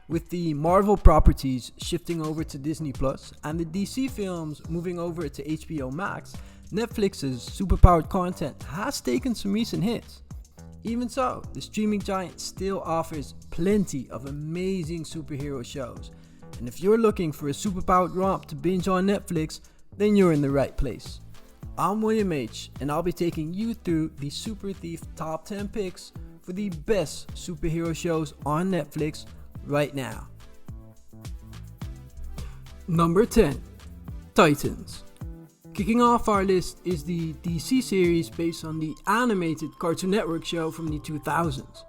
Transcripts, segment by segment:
With the Marvel properties shifting over to Disney Plus and the DC films moving over to HBO Max, Netflix's superpowered content has taken some recent hits. Even so, the streaming giant still offers plenty of amazing superhero shows. And if you're looking for a superpowered romp to binge on Netflix, then you're in the right place. I'm William H, and I'll be taking you through the SUPERTHIEF top 10 picks for the best superhero shows on Netflix right now. Number 10. Titans. Kicking off our list is the DC series based on the animated Cartoon Network show from the 2000s.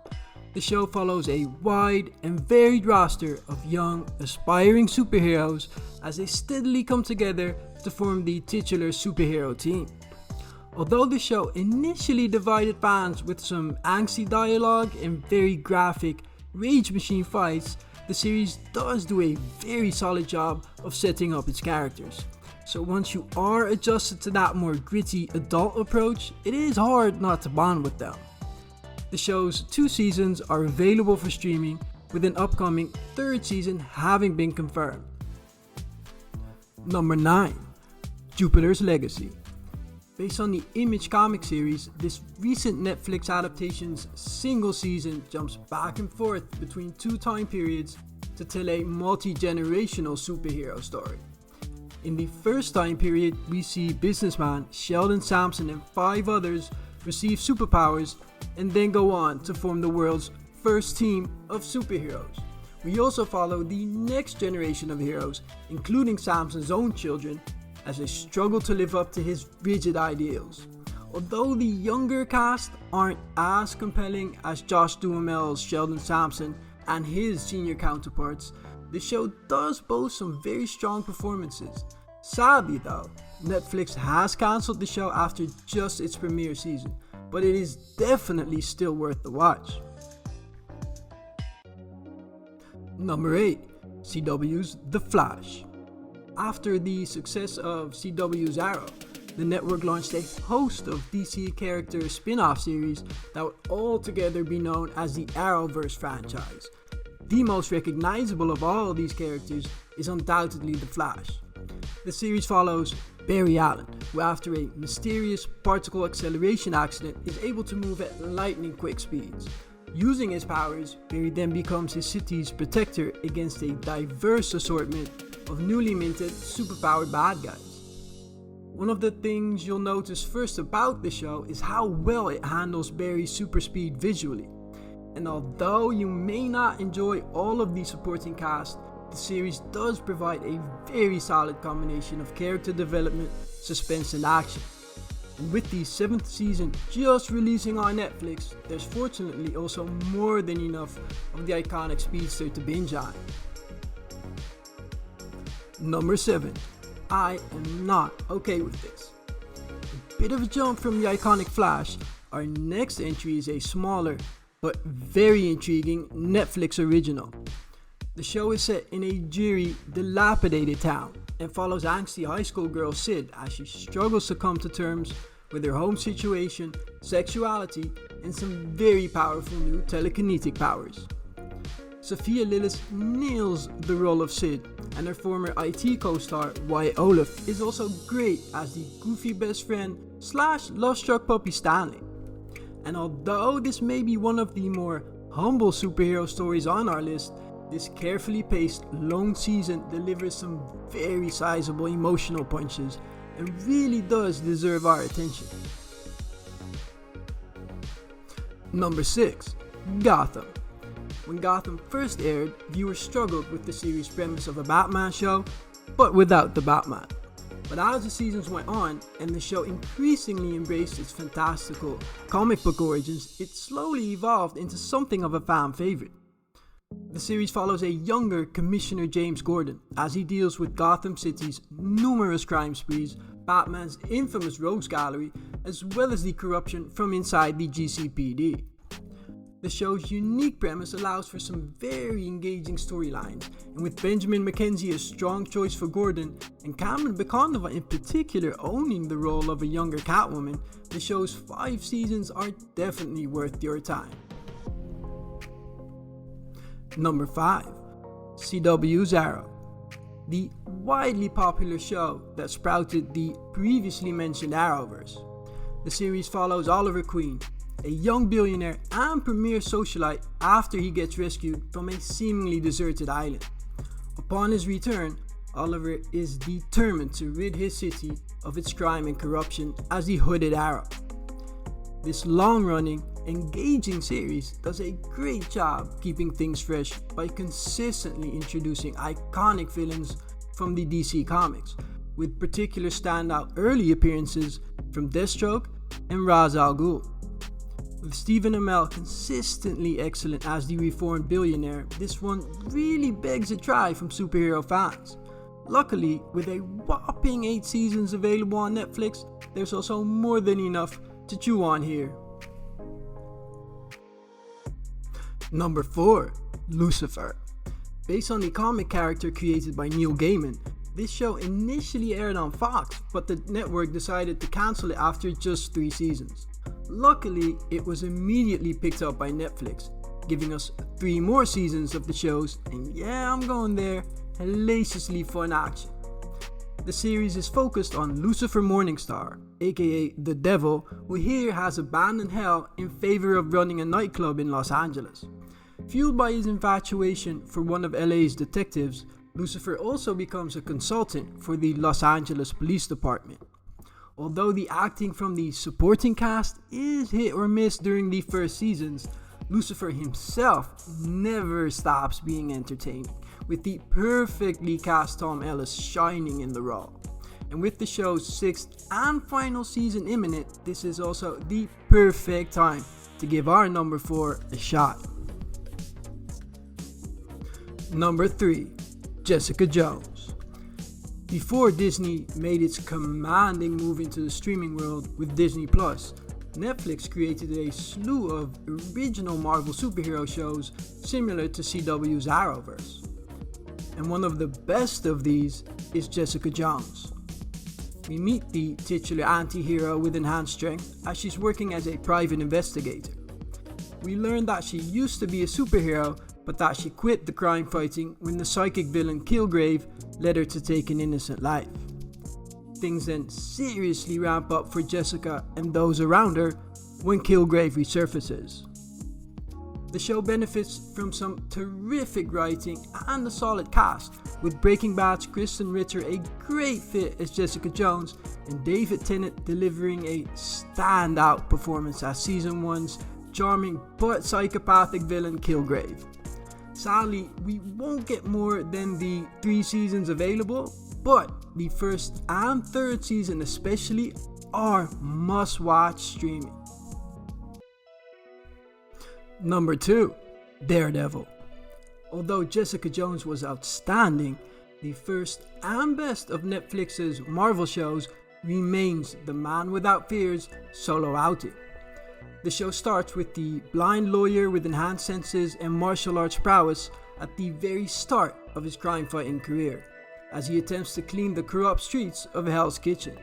The show follows a wide and varied roster of young, aspiring superheroes as they steadily come together to form the titular superhero team. Although the show initially divided fans with some angsty dialogue and very graphic rage machine fights, the series does do a very solid job of setting up its characters. So once you are adjusted to that more gritty adult approach, it is hard not to bond with them. The show's 2 seasons are available for streaming, with an upcoming 3rd season having been confirmed. Number 9. Jupiter's Legacy. Based on the Image comic series, this recent Netflix adaptation's single season jumps back and forth between 2 time periods to tell a multi-generational superhero story. In the first time period, we see businessman Sheldon Sampson and 5 others receive superpowers and then go on to form the world's first team of superheroes. We also follow the next generation of heroes, including Sampson's own children, as they struggle to live up to his rigid ideals. Although the younger cast aren't as compelling as Josh Duhamel's Sheldon Sampson and his senior counterparts, the show does boast some very strong performances. Sadly though, Netflix has cancelled the show after just its premiere season, but it is definitely still worth the watch. Number 8. CW's The Flash. After the success of CW's Arrow, the network launched a host of DC character spin-off series that would altogether be known as the Arrowverse franchise. The most recognizable of all these characters is undoubtedly The Flash. The series follows Barry Allen, who after a mysterious particle acceleration accident is able to move at lightning quick speeds. Using his powers, Barry then becomes his city's protector against a diverse assortment of newly minted superpowered bad guys. One of the things you'll notice first about the show is how well it handles Barry's super speed visually. And although you may not enjoy all of the supporting cast, the series does provide a very solid combination of character development, suspense and action. And with the 7th season just releasing on Netflix, there's fortunately also more than enough of the iconic speedster to binge on. Number 7. I am not okay with this. A bit of a jump from the iconic Flash, our next entry is a smaller but very intriguing Netflix original. The show is set in a dreary, dilapidated town and follows angsty high school girl Sid as she struggles to come to terms with her home situation, sexuality, and some very powerful new telekinetic powers. Sophia Lillis nails the role of Sid, and her former IT co-star Wyatt Olaf is also great as the goofy best friend / love-struck puppy Stanley. And although this may be one of the more humble superhero stories on our list, this carefully paced lone season delivers some very sizable emotional punches and really does deserve our attention. Number 6. Gotham. When Gotham first aired, viewers struggled with the series' premise of a Batman show, but without the Batman. But as the seasons went on, and the show increasingly embraced its fantastical comic book origins, it slowly evolved into something of a fan favorite. The series follows a younger Commissioner James Gordon as he deals with Gotham City's numerous crime sprees, Batman's infamous rogues gallery, as well as the corruption from inside the GCPD. The show's unique premise allows for some very engaging storylines, and with Benjamin McKenzie a strong choice for Gordon, and Cameron Bacondova in particular owning the role of a younger Catwoman, the show's 5 seasons are definitely worth your time. Number 5. CW's Arrow, the widely popular show that sprouted the previously mentioned Arrowverse. The series follows Oliver Queen, a young billionaire and premier socialite, after he gets rescued from a seemingly deserted island. Upon his return, Oliver is determined to rid his city of its crime and corruption as the Hooded Arrow. This long-running, engaging series does a great job keeping things fresh by consistently introducing iconic villains from the DC comics, with particular standout early appearances from Deathstroke and Ra's al Ghul. With Stephen Amell consistently excellent as the reformed billionaire, this one really begs a try from superhero fans. Luckily, with a whopping 8 seasons available on Netflix, there's also more than enough to chew on here. Number 4. Lucifer. Based on the comic character created by Neil Gaiman, this show initially aired on Fox, but the network decided to cancel it after just 3 seasons. Luckily, it was immediately picked up by Netflix, giving us 3 more seasons of the shows, and yeah, I'm going there, hellaciously fun action. The series is focused on Lucifer Morningstar, aka the Devil, who here has abandoned hell in favor of running a nightclub in Los Angeles. Fueled by his infatuation for one of LA's detectives, Lucifer also becomes a consultant for the Los Angeles Police Department. Although the acting from the supporting cast is hit or miss during the first seasons, Lucifer himself never stops being entertaining, with the perfectly cast Tom Ellis shining in the role. And with the show's 6th and final season imminent, this is also the perfect time to give our number 4 a shot. Number 3. Jessica Jones. Before Disney made its commanding move into the streaming world with Disney+, Netflix created a slew of original Marvel superhero shows similar to CW's Arrowverse. And one of the best of these is Jessica Jones. We meet the titular anti-hero with enhanced strength as she's working as a private investigator. We learn that she used to be a superhero, but that she quit the crime fighting when the psychic villain Kilgrave led her to take an innocent life. Things then seriously ramp up for Jessica and those around her when Kilgrave resurfaces. The show benefits from some terrific writing and a solid cast, with Breaking Bad's Kristen Ritter a great fit as Jessica Jones and David Tennant delivering a standout performance as Season 1's charming but psychopathic villain Kilgrave. Sadly, we won't get more than the 3 seasons available, but the 1st and 3rd season especially are must-watch streaming. Number 2. Daredevil. Although Jessica Jones was outstanding, the first and best of Netflix's Marvel shows remains The Man Without Fear's solo outing. The show starts with the blind lawyer with enhanced senses and martial arts prowess at the very start of his crime-fighting career, as he attempts to clean the corrupt streets of Hell's Kitchen.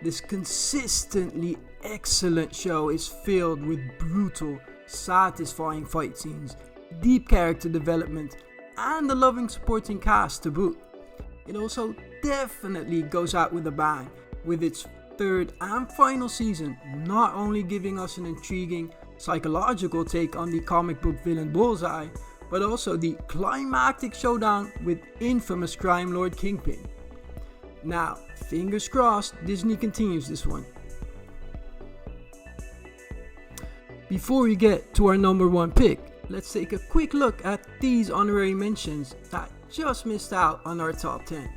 This consistently excellent show is filled with brutal, satisfying fight scenes, deep character development, and a loving supporting cast to boot. It also definitely goes out with a bang, with its 3rd and final season not only giving us an intriguing psychological take on the comic book villain Bullseye, but also the climactic showdown with infamous crime lord Kingpin. Now, fingers crossed, Disney continues this one. Before we get to our number 1 pick, let's take a quick look at these honorary mentions that just missed out on our top 10.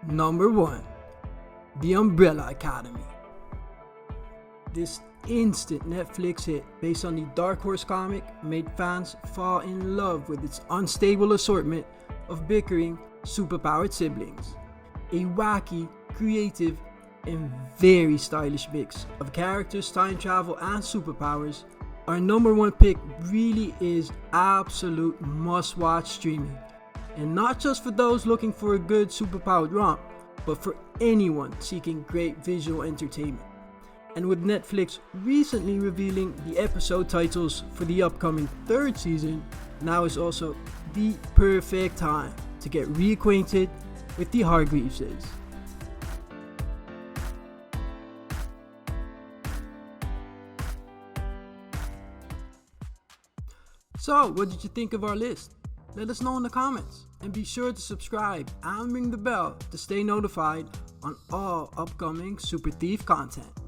Number 1. The Umbrella Academy. This instant Netflix hit based on the Dark Horse comic made fans fall in love with its unstable assortment of bickering, superpowered siblings. A wacky, creative, and very stylish mix of characters, time travel, and superpowers, our number one pick really is absolute must-watch streaming. And not just for those looking for a good superpowered romp, but for anyone seeking great visual entertainment. And with Netflix recently revealing the episode titles for the upcoming third season, now is also the perfect time to get reacquainted with the Hargreaveses. So, what did you think of our list? Let us know in the comments, and be sure to subscribe and ring the bell to stay notified on all upcoming Super Thief content.